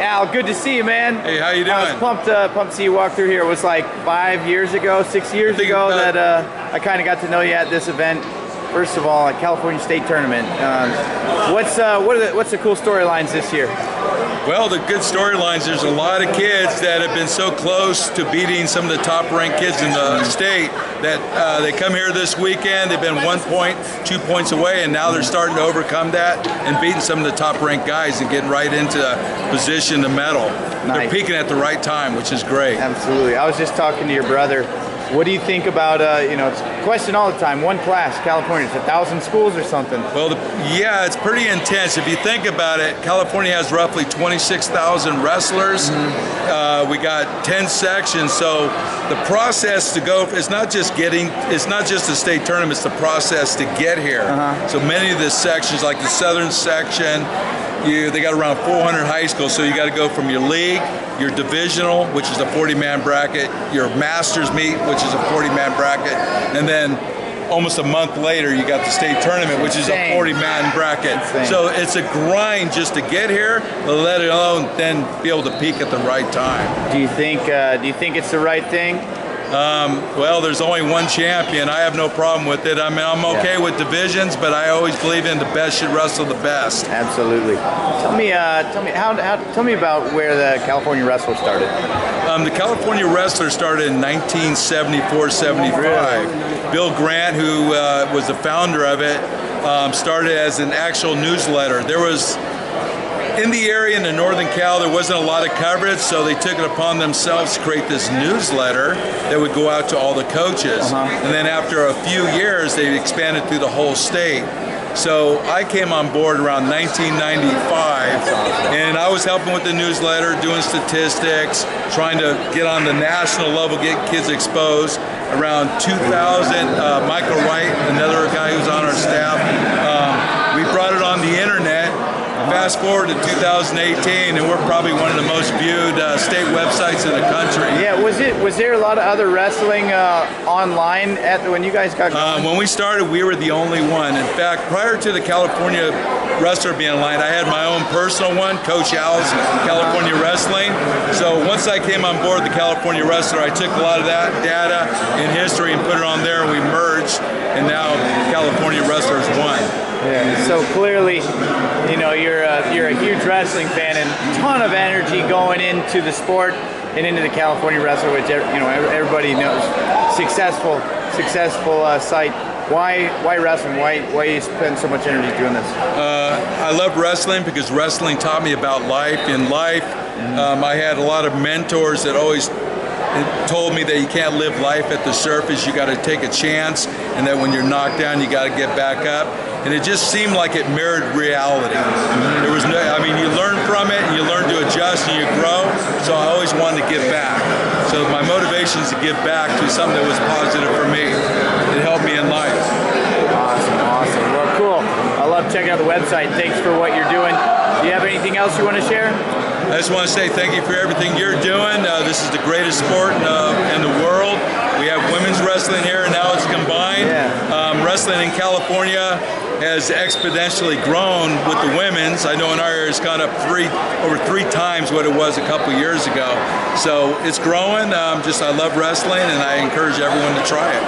Al, good to see you, man. Hey, how you doing? I was pumped to see you walk through here. It was like 5 years ago, 6 years ago that I kind of got to know you at this event. First of all, at California State Tournament. What's the cool storylines this year? Well, the good storylines, there's a lot of kids that have been so close to beating some of the top-ranked kids in the state that they come here this weekend. They've been 1 point, 2 points away, and now they're starting to overcome that and beating some of the top-ranked guys and getting right into a position to medal. Nice. They're peaking at the right time, which is great. Absolutely. I was just talking to your brother. What do you think about, it's a question all the time, one class, California, it's 1,000 schools or something? Well, yeah, it's pretty intense. If you think about it, California has roughly 26,000 wrestlers. We got 10 sections, so the process to go, it's not just the state tournament, it's the process to get here. So many of the sections, like the southern section, they got around 400 high schools, so you got to go from your league, your divisional, which is a 40-man bracket, your masters meet, which is a 40-man bracket, and then almost a month later you got the state tournament, which is a 40-man bracket. So it's a grind just to get here, let it alone, then be able to peak at the right time. Do you think it's the right thing? Well, there's only one champion. I have no problem with it. I mean, I'm okay with divisions, but I always believe in the best should wrestle the best. Absolutely. Tell me about where the California Wrestler started. The California Wrestler started in 1974-75. Really? Bill Grant, who was the founder of it, started as an actual newsletter. There was, in the area in the Northern Cal, there wasn't a lot of coverage, so they took it upon themselves to create this newsletter that would go out to all the coaches. And then after a few years, they expanded through the whole state. So I came on board around 1995, and I was helping with the newsletter, doing statistics, trying to get on the national level, get kids exposed. Around 2000, Michael Wright, another guy who's on our staff, we brought it on the internet. Fast forward to 2018, and we're probably one of the most viewed state websites in the country. Yeah, was there a lot of other wrestling online when you guys got going? When we started, we were the only one. In fact, prior to the California Wrestler being online, I had my own personal one, Coach Al's California Wrestling. So once I came on board the California Wrestler, I took a lot of that data in history and put it on there, and we merged, and now California Wrestlers won. Yeah, so clearly, you're a huge wrestling fan and a ton of energy going into the sport and into the California Wrestler, which everybody knows. Successful site. Why wrestling? Why you spend so much energy doing this? I love wrestling because wrestling taught me about life. In life, I had a lot of mentors that always told me that you can't live life at the surface. You got to take a chance, and that when you're knocked down, you got to get back up. And it just seemed like it mirrored reality. There was you learn from it, and you learn to adjust, and you grow. So I always wanted to give back. So my motivation is to give back to something that was positive for me. It helped me in life. Awesome. Well, cool. I love checking out the website. Thanks for what you're doing. Do you have anything else you want to share? I just want to say thank you for everything you're doing. This is the greatest sport in the world. We have women's wrestling here, and now it's combined. Wrestling in California has exponentially grown with the women's. I know in our area it's gone up over three times what it was a couple years ago. So it's growing. I love wrestling, and I encourage everyone to try it.